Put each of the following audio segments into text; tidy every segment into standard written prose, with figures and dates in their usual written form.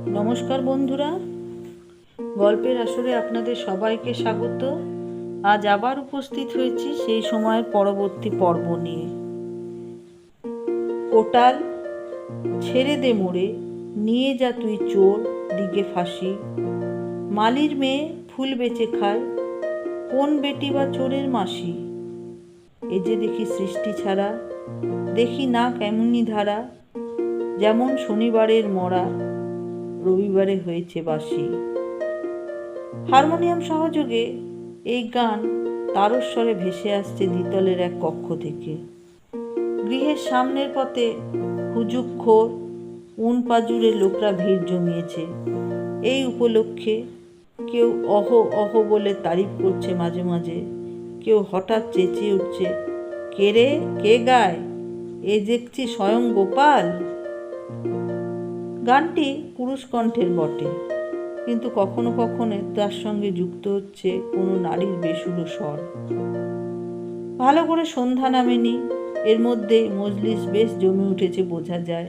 নমস্কার বন্ধুরা, গল্পের আসরে আপনাদের সবাইকে স্বাগত। আজ আবার উপস্থিত হয়েছি সেই সময়ের পরবর্তী পর্ব নিয়ে। কোটাল, ছেড়ে দে মোরে, নিয়ে যা তুই চোর দিকে ফাঁসি। মালির মেয়ে ফুল বেচে খায়, কোন বেটি বা চোরের মাসি। এ যে দেখি সৃষ্টি ছাড়া, দেখি না কেমনি ধারা, যেমন শনিবারের মরা রবিবারে হয়েছে বাসি। হারমোনিয়াম সহযোগে এই গান তারস্বরে ভেসে আসছে দ্বিতলের এক কক্ষ থেকে। গৃহের সামনের পথে হুজুগখোর উন পাজুরে লোকরা ভিড় জমিয়েছে। এই উপলক্ষে কেউ অহ অহ বলে তারিফ করছে, মাঝে মাঝে কেউ হঠাৎ চেঁচিয়ে উঠছে, কে রে, কে গায়? এ দেখছি স্বয়ং গোপাল। গানটি পুরুষ কণ্ঠের বটে, কিন্তু কখনো কখনো তার সঙ্গে যুক্ত হচ্ছে কোনো নারীর বেসুরো স্বর। ভালো করে সন্ধ্যা নামেনি, এর মধ্যে মজলিস বেশ জমে উঠেছে বোঝা যায়।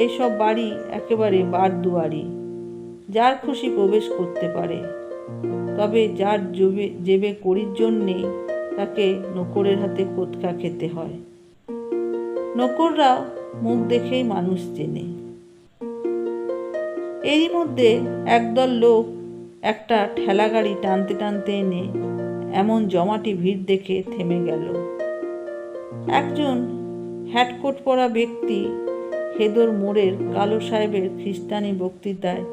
এইসব বাড়ি একেবারে বারদুয়ারি, যার খুশি প্রবেশ করতে পারে, তবে যার জেবে কড়ির জন্যে তাকে নকরের হাতে কোৎকা খেতে হয়। নকররা মুখ দেখেই মানুষ চেনে। এরই মধ্যে একদল লোক একটা ঠেলা গাড়ি টানতে টানতে এনে এমন জমাটি ভিড় দেখে থেমে গেল। একজন হ্যাটকোট পরা ব্যক্তি হেদর মোড়ের কালো সাহেবের খ্রিস্টানি বক্তৃতায়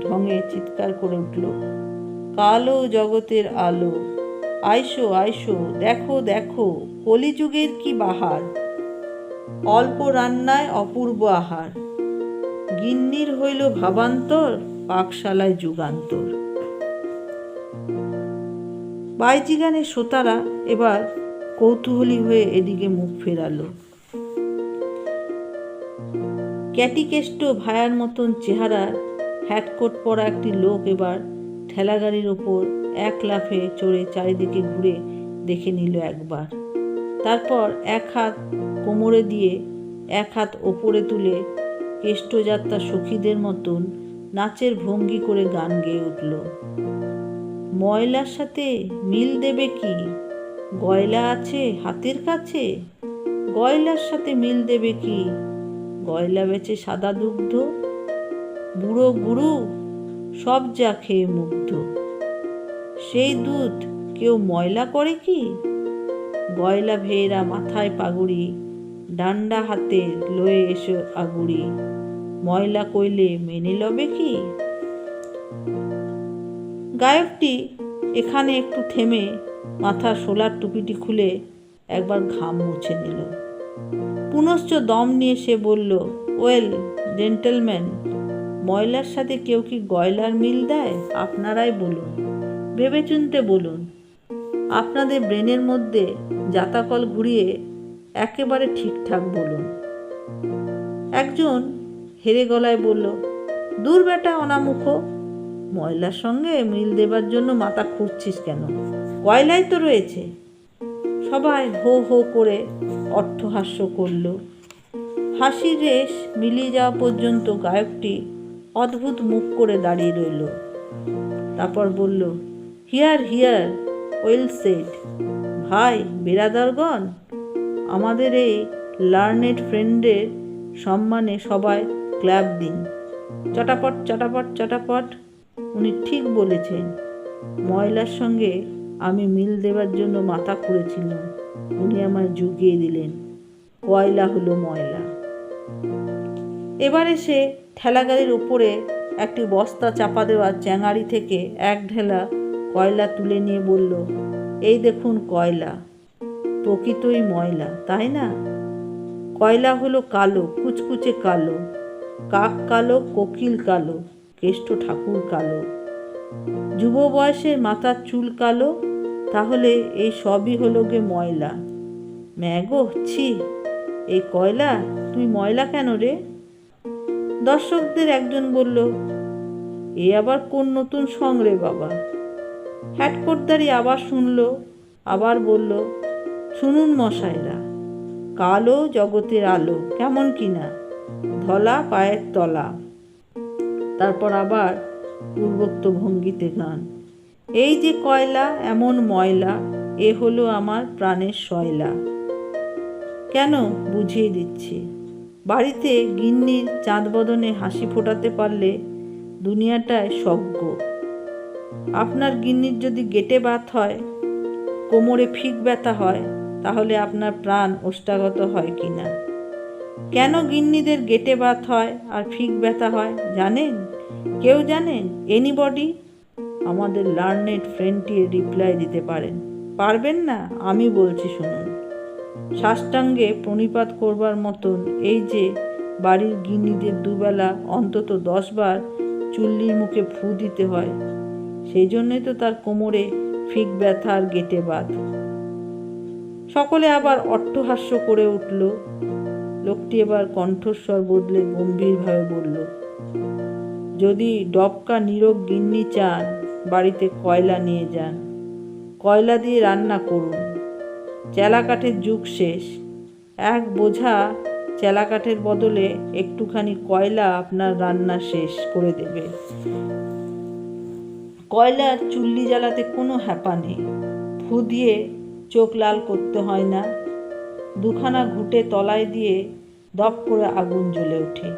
ঢঙে চিৎকার করে উঠল, কালো জগতের আলো, আইসো আইসো, দেখো দেখো কলিযুগের কি বাহার, অল্প রান্নায় অপূর্ব আহার, গিন্নির হইল ভাবান্তর, পাকশালায় যুগান্তর। বাইজি গানের শ্রোতারা এবার কৌতূহলী হয়ে এদিকে মুখ ফেরালো। ক্যাটিকেষ্ট ভায়ার মতন চেহারা হ্যাটকোট পরা একটি লোক এবার ঠেলাগাড়ির ওপর এক লাফে চড়ে চারিদিকে ঘুরে দেখে নিল একবার। তারপর এক হাত কোমরে দিয়ে এক হাত ওপরে তুলে কেষ্টযাত্রা সখীদের মতন নাচের ভঙ্গি করে গান গেয়ে উঠল, ময়লার সাথে মিল দেবে কি, গয়লা আছে হাতের কাছে, গয়লার সাথে মিল দেবে কি, গয়লা বেচে সাদা দুগ্ধ, বুড়ো গুরু সব যা খেয়ে মুগ্ধ, সেই দুধ কেউ ময়লা করে কি, গয়লা ভেয়েরা মাথায় পাগুড়ি, ডান্ডা হাতে লয়ে এসো আগুড়ি, ময়লা কইলে মেনে লবে কি। গায়কটি এখানে একটু থেমে মাথার সোলার টুপিটি খুলে একবার ঘাম মুছে নিল। পুনশ্চ দম নিয়ে সে বলল, ওয়েল জেন্টলম্যান, ময়লার সাথে কেউ কি গয়লার মিল দেয়? আপনারাই বলুন, ভেবেচিন্তে বলুন, আপনাদের ব্রেনের মধ্যে জাতাকল ঘুরিয়ে একেবারে ঠিকঠাক বলুন। একজন হেরে গলায় বলল, দূর বেটা অনামুখ, ময়লার সঙ্গে মিল দেবার জন্য মাথা খুঁড়ছিস কেন, কয়লাই তো রয়েছে। সবাই হো হো করে অট্টহাস্য করল। হাসির রেশ মিলিয়ে যাওয়া পর্যন্ত গায়কটি অদ্ভুত মুখ করে দাঁড়িয়ে রইল। তারপর বলল, হিয়ার হিয়ার, ওয়েল সেড। ভাই বেরাদারগণ, আমাদের এই লার্নেড ফ্রেন্ডের সম্মানে সবাই ক্ল্যাপ দিন। চটাপট চটাপট চটাপট। উনি ঠিক বলেছেন, ময়লার সঙ্গে আমি মিল দেবার জন্য মাথা খুঁড়েছিলাম, উনি আমায় জুগিয়ে দিলেন, কয়লা হলো ময়লা। এবারে সে ঠেলাগাড়ির ওপরে একটি বস্তা চাপা দেওয়া চ্যাঙারি থেকে এক ঢেলা কয়লা তুলে নিয়ে বলল, এই দেখুন কয়লা, প্রকৃতই ময়লা, তাই না? কয়লা হলো কালো, কুচকুচে কালো, কাক কালো, কোকিল কালো, কেষ্ট ঠাকুর কালো, যুব বয়সের মাথার চুল কালো, তাহলে এই সবই হলো গে ময়লা। ম্যাগো ছি, এই কয়লা, তুই ময়লা কেন রে? দর্শকদের একজন বলল, এ আবার কোন নতুন সং রে বাবা? হ্যাটকোটদারি আবার শুনল, আবার বলল, শুনুন মশাইরা, কালো জগতের আলো, কেমন কিনা, ধলা পায়ের তলা, তারপর আবার পূর্বোক্ত ভঙ্গিতে গান। এই যে কয়লা এমন ময়লা, এ হলো আমার প্রাণের শয়লা। কেন, বুঝিয়ে দিচ্ছি। বাড়িতে গিন্নির চাঁদ বদনে হাসি ফোটাতে পারলে দুনিয়াটায় স্বর্গ। আপনার গিন্নির যদি গেটে বাত হয়, কোমরে ফিক ব্যথা হয়, তাহলে আপনার প্রাণ ওষ্ঠাগত হয় কি না? কেন গিন্নিদের গেটে বাত হয় আর ফিক ব্যথা হয় জানেন? কেউ জানেন? এনিবডি? আমাদের লার্নেড ফ্রেন্ডটি রিপ্লাই দিতে পারেন? পারবেন না? আমি বলছি শুনুন। সাষ্টাঙ্গে প্রণিপাত করবার মতন এই যে বাড়ির গিন্নিদের দুবেলা অন্তত 10 বার চুল্লির মুখে ফু দিতে হয়, সেই জন্যই তো তার কোমরে ফিক ব্যথা আর গেটে বাত। সকলে আবার অট্টহাস্য করে উঠল। লোকটি এবার কণ্ঠস্বর বদলে গম্ভীরভাবে বলল, যদি ডবকা নিরোগ গিন্নি চান, বাড়িতে কয়লা নিয়ে যান, কয়লা দিয়ে রান্না করুন। চেলাকাঠের যুগ শেষ। এক বোঝা চেলাকাঠের বদলে একটুখানি কয়লা আপনার রান্না শেষ করে দেবে। কয়লার চুল্লি জ্বালাতে কোনো হ্যাপা নেই। ফু দিয়ে চোখ লাল করতে হয় না। দুখানা ঘুঁটে তলায় দিয়ে দপ করে আগুন জ্বলে ওঠে।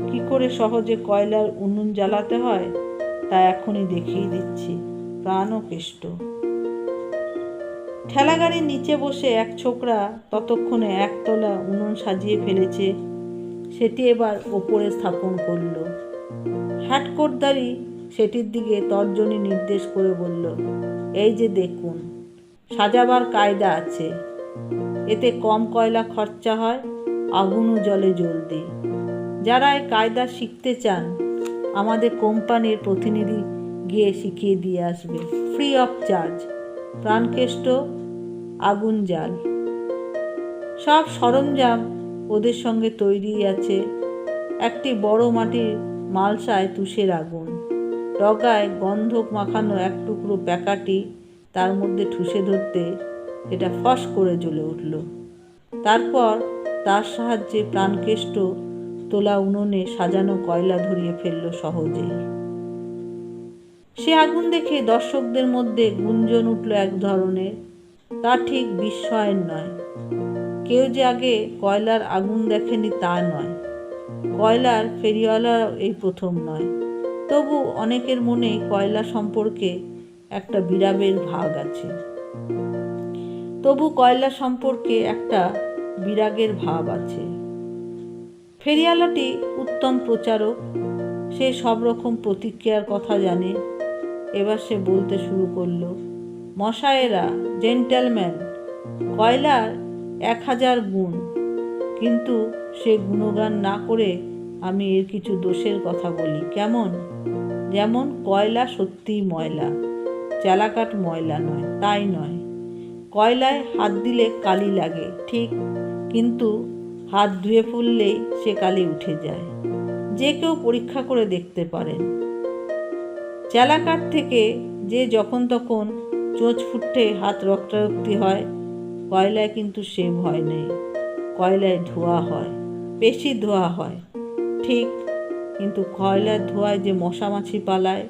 কি করে সহজে কয়লার উনুন জ্বালাতে হয় তা এখনই দেখিয়ে দিচ্ছি। প্রাণও কেষ্ট। ঠেলাগাড়ির নিচে বসে এক ছোকরা ততক্ষণে একতলা উনুন সাজিয়ে ফেলেছে। সেটি এবার ওপরে স্থাপন করল। হ্যাটকোটদারি সেটির দিকে তর্জনী নির্দেশ করে বলল, এই যে দেখুন, সাজাবার কায়দা আছে। এতে কম কয়লা খরচা হয়, আগুনও জ্বলে জলদি। যারা এই কায়দা শিখতে চান, আমাদের কোম্পানির প্রতিনিধি গিয়ে শিখিয়ে দিয়ে আসবে, ফ্রি অফ চার্জ। প্রাণকেষ্ট আগুন জাল, সব সরঞ্জাম ওদের সঙ্গে তৈরি আছে। একটি বড় মাটির মালসায় তুষের আগুন, ডগায় গন্ধক মাখানো এক টুকরো প্যাকাটি তার মধ্যে ঠুসে ধরতে সেটা ফস করে জ্বলে উঠল। তারপর তার সাহায্যে প্রাণকেষ্ট তোলা উনুনে সাজানো কয়লা ধরিয়ে ফেলল সহজেই। সে আগুন দেখে দর্শকদের মধ্যে গুঞ্জন উঠল এক ধরনের। তা ঠিক বিস্ময়ের নয়। কেউ যে আগে কয়লার আগুন দেখেনি তা নয়। কয়লার ফেরিওয়ালাও এই প্রথম নয়। তবু অনেকের মনে কয়লা সম্পর্কে একটা বিরাগের ভাগ আছে। ফেরিওয়ালাটি উত্তম প্রচারক। সে সব রকম প্রতিক্রিয়ার কথা জানে। এবার সে বলতে শুরু করল, মশায়েরা, জেন্টেলম্যান, কয়লার 1000 গুণ, কিন্তু সে গুণগান না করে আমি এর কিছু দোষের কথা বলি। কেমন? যেমন কয়লা সত্যিই ময়লা, চেলাকাঠ ময়লা নয়, তাই নয়। কয়লায় হাত দিলে কালি লাগে ঠিক, কিন্তু হাত ধুয়ে ফেললেই সে কালি উঠে যায়। যে কেউ পরীক্ষা করে দেখতে পারেন। চেলাকাঠ থেকে যে যখন তখন চোঁচ ফুটে হাত রক্তারক্তি হয়, কয়লায় কিন্তু সে ভয় নেই। কয়লায় ধোয়া হয়, বেশি ধোয়া হয় ঠিক, কিন্তু কয়লার ধোঁয়ায় যে মশামাছি পালায়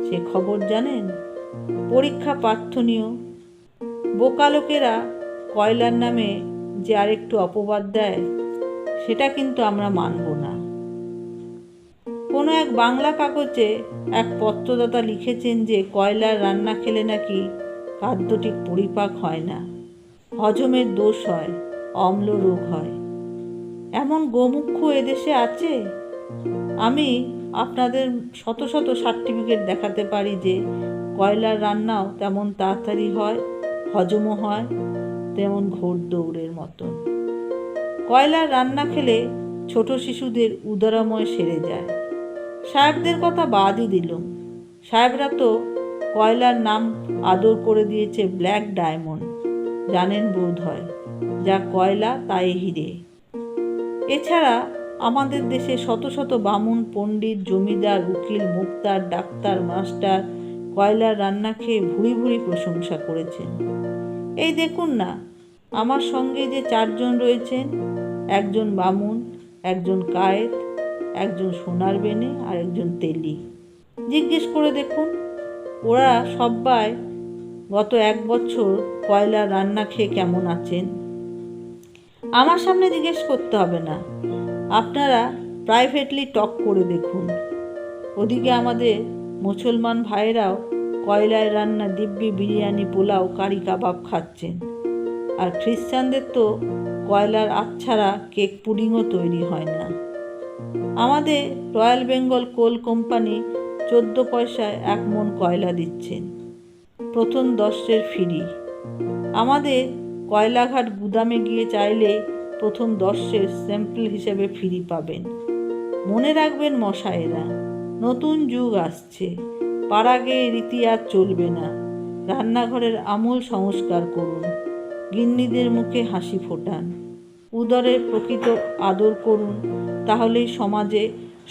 সে খবর জানেন? পরীক্ষা প্রার্থনীয়। বোকা লোকেরা কয়লার নামে যে আরেকটু অপবাদ দেয়, সেটা কিন্তু আমরা মানব না। কোনো এক বাংলা কাগজে এক পত্রদাতা লিখেছেন যে কয়লার রান্না খেলে নাকি খাদ্য ঠিক পরিপাক হয় না, হজমের দোষ হয়, অম্ল রোগ হয়। এমন গোমুখ্য এদেশে আছে? আমি আপনাদের শত শত সার্টিফিকেট দেখাতে পারি যে কয়লার রান্নাও তেমন তাড়াতাড়ি হয়, হজমও হয় তেমন ঘোড়দৌড়ের মতন। কয়লার রান্না খেলে ছোট শিশুদের উদরাময় সেরে যায়। সাহেবদের কথা বাদই দিলুম। সাহেবরা তো কয়লার নাম আদর করে দিয়েছে ব্ল্যাক ডায়মন্ড, জানেন বোধ হয়। যা কয়লা তাই হিরে। এছাড়া আমাদের দেশে শত শত বামুন, পণ্ডিত, জমিদার, উকিল, মুক্তার, ডাক্তার, মাস্টার কয়লার রান্না খেয়ে ভুরি ভুরি প্রশংসা করেছেন। এই দেখুন না, আমার সঙ্গে যে 4 জন রয়েছেন, একজন বামুন, একজন কায়েত, একজন সোনার বেনে আর একজন তেলি। জিজ্ঞেস করে দেখুন, ওরা সবাই গত 1 বছর কয়লার রান্না খেয়ে কেমন আছেন। আমার সামনে জিজ্ঞেস করতে হবে না, আপনারা প্রাইভেটলি টক করে দেখুন। ওদিকে আমাদের মুসলমান ভাইয়েরাও কয়লায় রান্না দিব্যি বিরিয়ানি, পোলাও, কারি কাবাব খাচ্ছেন। আর খ্রিস্টানদের তো কয়লার আচ্ছাড়া কেক পুডিংও তৈরি হয় না। আমাদের রয়্যাল বেঙ্গল কোল কোম্পানি 14 পয়সায় 1 মণ কয়লা দিচ্ছেন, প্রথম 10 ফ্রি। আমাদের কয়লাঘাট গুদামে গিয়ে চাইলে প্রথম 10 স্যাম্পল হিসেবে ফ্রি পাবেন। মনে রাখবেন মশায়েরা, নতুন যুগ আসছে, পাড়াগে রীতি আর চলবে না। রান্নাঘরের আমূল সংস্কার করুন, গিন্নিদের মুখে হাসি ফোটান, উদরের প্রকৃত আদর করুন, তাহলেই সমাজে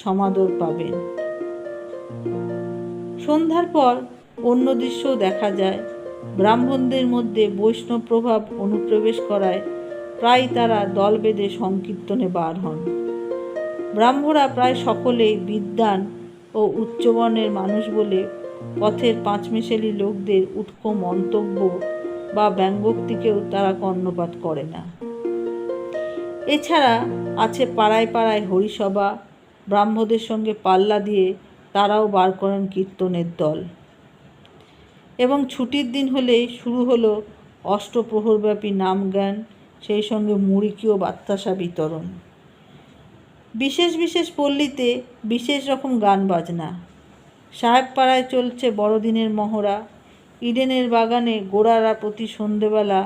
সমাদর পাবেন। সন্ধ্যার পর অন্য দৃশ্যও দেখা যায়। ব্রাহ্মণদের মধ্যে বৈষ্ণব প্রভাব অনুপ্রবেশ করায় প্রায় তারা দল বেঁধে সংকীর্তনে বার হন। ব্রাহ্মণরা প্রায় সকলেই বিদ্বান ও উচ্চবর্ণের মানুষ বলে পথের পাঁচমেশালি লোকদের উৎক মন্তব্য বা ব্যঙ্গোক্তিকেও তারা কর্ণপাত করে না। এছাড়া আছে পাড়ায় পাড়ায় হরিসভা, ব্রাহ্মদের সঙ্গে পাল্লা দিয়ে তারাও বার করেন কীর্তনের দল। এবং ছুটির দিন হলেই শুরু হলো অষ্টপ্রহরব্যাপী নামগান, সেই সঙ্গে মুড়িকি ও বাতাসা বিতরণ। বিশেষ বিশেষ পল্লীতে বিশেষ রকম গান বাজনা। সাহেবপাড়ায় চলছে বড়দিনের মহড়া। ইডেনের বাগানে গোড়ারা প্রতি সন্ধেবেলা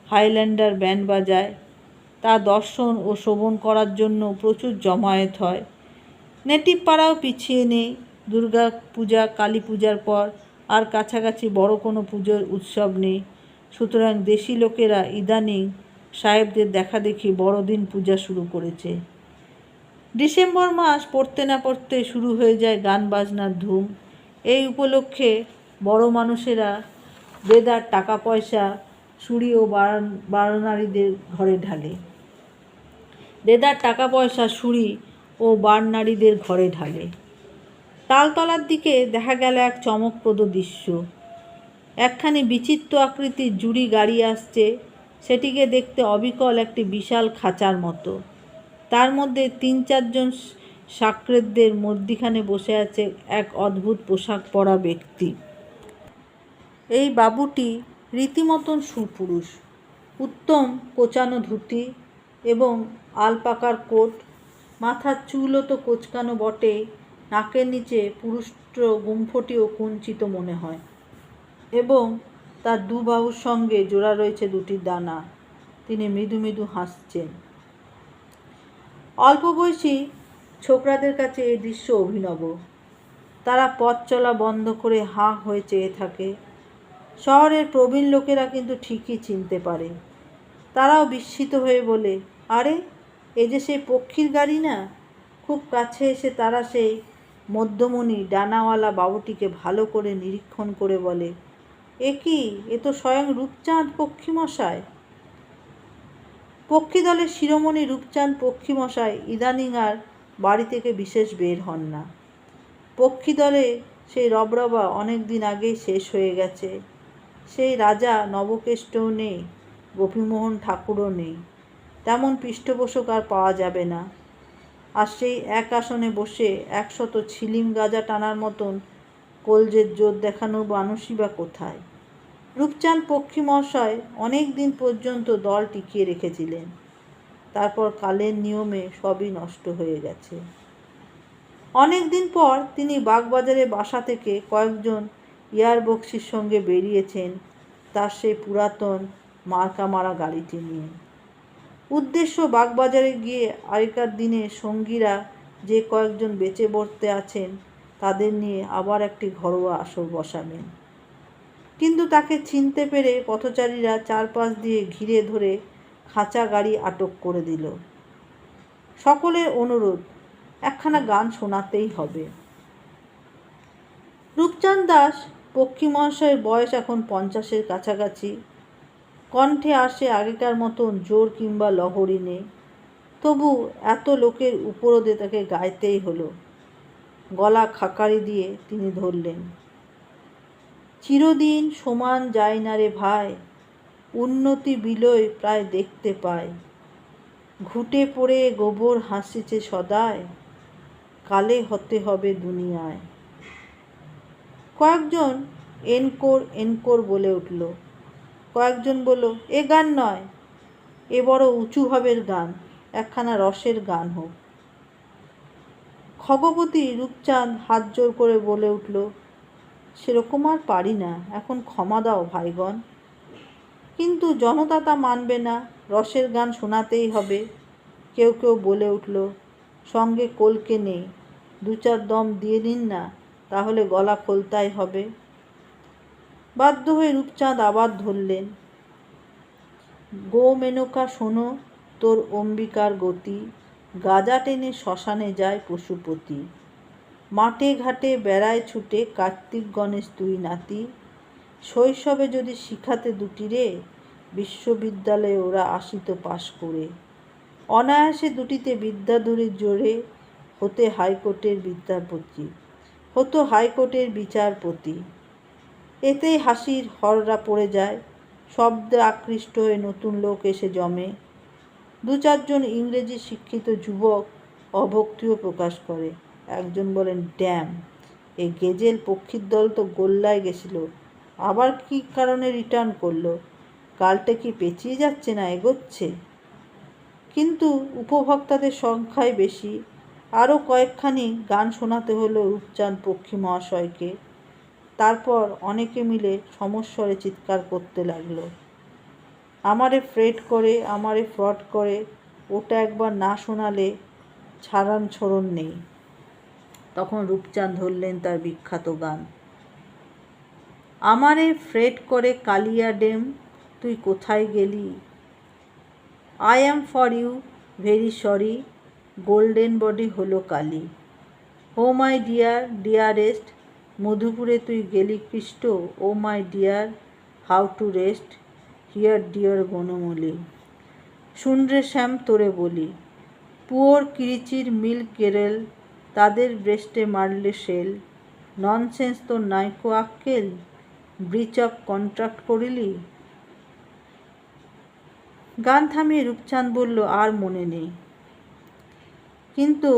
হাইল্যান্ডার ব্যান্ড বাজায়। তা দর্শন ও শ্রবণ করার জন্য প্রচুর জমায়েত হয়। নেটিভ পাড়াও পিছিয়ে নেই। দুর্গা পূজা, কালী পূজার পর আর কাছাকাছি বড় কোনো পুজোর উৎসব নেই। সুতরাং দেশি লোকেরা ইদানিং সাহেবদের দেখা দেখি বড়দিন পূজা শুরু করেছে। ডিসেম্বর মাস পড়তে না পড়তে শুরু হয়ে যায় গান বাজনার ধুম। এই উপলক্ষে বড় মানুষেরা দেদার টাকা পয়সা সুরি ও বারনারীদের ঘরে ঢালে। তালতলার দিকে দেখা গেল এক চমকপ্রদ দৃশ্য। একখানি বিচিত্র আকৃতির জুড়ি গাড়ি আসছে। সেটিকে দেখতে অবিকল একটি বিশাল খাঁচার মতো। তার মধ্যে 3-4 জন সাকরেদদের মধ্যিখানে বসে আছে এক অদ্ভুত পোশাক পরা ব্যক্তি। এই বাবুটি রীতিমতন সুপুরুষ। উত্তম কোচানো ধুতি এবং আলপাকার কোট, মাথার চুলও তো কোচকানো বটেই, নাকের নিচে পুরুষ্ট্র গুম্ফটিও কুঞ্চিত মনে হয়, এবং তার 2 বাহুর সঙ্গে জোড়া রয়েছে 2টি দানা। তিনি মৃদু মৃদু হাসছেন। অল্প বয়সী ছোকরাদের কাছে এই দৃশ্য অভিনব। তারা পথ চলা বন্ধ করে হাঁ হয়ে চেয়ে থাকে। শহরের প্রবীণ লোকেরা কিন্তু ঠিকই চিনতে পারে। তারাও বিস্মিত হয়ে বলে, আরে, এ যে সেই পক্ষীর গাড়ি না? খুব কাছে এসে তারা সেই মধ্যমণি ডানাওয়ালা বাবুটিকে ভালো করে নিরীক্ষণ করে বলে, এ কি, এ তো স্বয়ং রূপচাঁদ পক্ষীমশাই। পক্ষী দলের শিরোমণি রূপচাঁদ পক্ষীমশাই ইদানিং আর বাড়ি থেকে বিশেষ বের হন না। পক্ষী দলে সেই রবরবা অনেক দিন আগেই শেষ হয়ে গেছে। সেই রাজা নবকেষ্টও নেই, গোপীমোহন ঠাকুরও নেই। তেমন পৃষ্ঠপোষক আর পাওয়া যাবে না। আর সেই এক আসনে বসে 100 ছিলিম গাজা টানার মতন কলজের জোর দেখানো মানুষই বা কোথায়? রূপচাঁদ পক্ষী মহাশয় অনেক দিন পর্যন্ত দল টিকিয়ে রেখেছিলেন। তারপর কালের নিয়মে সবই নষ্ট হয়ে গেছে। অনেক দিন পর তিনি বাগবাজারে বাসা থেকে কয়েকজন ইয়ারবক্সির সঙ্গে বেরিয়েছেন তার সেই পুরাতন মার্কা মারা গাড়িটি নিয়ে। উদ্দেশ্য বাগবাজারে গিয়ে আগেকার দিনে সঙ্গীরা যে কয়েকজন বেঁচে বর্তে আছেন তাদের নিয়ে আবার একটি ঘরোয়া আসর বসাবেন। কিন্তু তাকে চিনতে পেরে পথচারীরা চারপাশ দিয়ে ঘিরে ধরে খাঁচা গাড়ি আটক করে দিল। সকলের অনুরোধ, একখানা গান শোনাতেই হবে। রূপচাঁদ দাস পক্ষী মহাশয়ের বয়স এখন 50-এর কাছাকাছি। কণ্ঠে আসে আগেকার মতন জোর কিংবা লহরী নেই। তবু এত লোকের উপরোধে তাকে গাইতেই হলো। গলা খাকারি দিয়ে তিনি ধরলেন, চিরদিন সমান যায় না রে ভাই, উন্নতি বিলোয় প্রায় দেখতে পাই। ঘুটে পড়ে গোবর হাসিছে সদায়, কালে হতে হবে দুনিয়ায়। কয়েকজন এনকোর এনকোর বলে উঠল। কয়েকজন বলল, এ গান নয়, এ বড় উঁচু ভাবের গান, একখানা রসের গান হোক। খগপতি রূপচাঁদ হাত জোর করে বলে উঠল, সেরকম আর পারি না, এখন ক্ষমা দাও ভাইগণ। কিন্তু জনতা তা মানবে না, রসের গান শোনাতেই হবে। কেউ কেউ বলে উঠল, সঙ্গে কলকে নেই, 2-4 দম দিয়ে নিন না, তাহলে গলা খোলতাই হবে। বাধ্য হয়ে রূপচাঁদ আবার ধরলেন, গো মেনকা শোনো তোর অম্বিকার গতি, গাজা টেনে শ্মশানে যায় পশুপতি। মাঠে ঘাটে বেড়ায় ছুটে কার্তিক গণেশ দুই নাতি, শৈশবে যদি শিখাতে দুটি রে, বিশ্ববিদ্যালয়ে ওরা আসিত পাশ করে। অনায়াসে দুটিতে বিদ্যাধরীর জোরে হতে হাইকোর্টের বিদ্যাপতি, হতো হাইকোর্টের বিচারপতি। এতেই হাসির হররা পড়ে যায়, শব্দে আকৃষ্ট হয়ে নতুন লোক এসে জমে। 2-4 জন ইংরেজি শিক্ষিত যুবক অভক্তিও প্রকাশ করে। একজন বলেন, ড্যাম, এই গেজেল পক্ষীর দল তো গোল্লায় গেছিল, আবার কি কারণে রিটার্ন করলো? কালটা কি পেঁচিয়ে যাচ্ছে না এগোচ্ছে? কিন্তু উপভোক্তাদের সংখ্যাই বেশি। আরও কয়েকখানি গান শোনাতে হলো রূপচাঁদ পক্ষী মহাশয়কে। তারপর অনেকে মিলে সমস্বরে চিৎকার করতে লাগলো, আমারে ফ্রেড করে, আমারে ফ্রড করে, ওটা একবার না শোনালে ছাড়ান ছড়ন নেই। তখন রূপচাঁদ ধরলেন তার বিখ্যাত গান, আমারে ফ্রেড করে কালিয়া ডেম, তুই কোথায় গেলি? I am for you very sorry, golden body হলো কালি। ও মাই ডিয়ার ডিয়ারেস্ট, মধুপুরে তুই গেলি কৃষ্ট, oh my dear how to rest, here dear Banamali. শুন রে শ্যাম তোরে বলি, পুয়োর কিরিচির মিল্ক গেরেল, তাদের ব্রেস্টে মারলে শেল। ননসেন্স তোর নাইকো আক্কেল, ব্রিচ অফ কন্ট্রাক্ট করিলি। গান থামিয়ে রূপচাঁদ বলল, আর মনে নেই, কিন্তু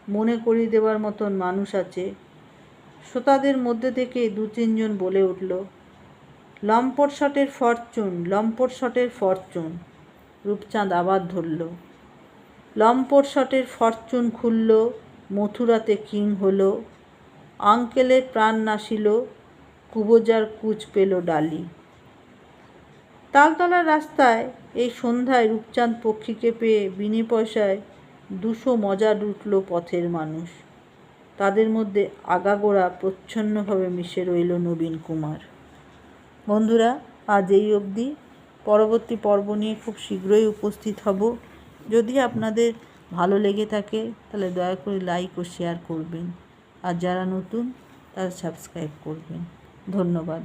মনে করিয়ে দেবার মতন মানুষ আছে। শ্রোতাদের মধ্যে থেকে 2-3 জন বলে উঠল, লম্পট শটের ফরচুন, লম্পট শটের ফরচুন। রূপচাঁদ আবার ধরল, লম্পট শটের ফরচুন খুলল, মথুরাতে কিং হলো, আঙ্কেলের প্রাণ নাশিল, কুবোজার কুচ পেল ডালি। তালতলার রাস্তায় এই সন্ধ্যায় রূপচাঁদ পক্ষীকে পেয়ে বিনে পয়সায় 200 মজা লুটল পথের মানুষ। তাদের মধ্যে আগাগোড়া প্রচ্ছন্নভাবে মিশে রইল নবীন কুমার। বন্ধুরা, আজ এই অবধি। পরবর্তী পর্ব নিয়ে খুব শীঘ্রই উপস্থিত হব। যদি আপনাদের ভালো লেগে থাকে তাহলে দয়া করে লাইক ও শেয়ার করবেন, আর যারা নতুন তারা সাবস্ক্রাইব করবেন। ধন্যবাদ।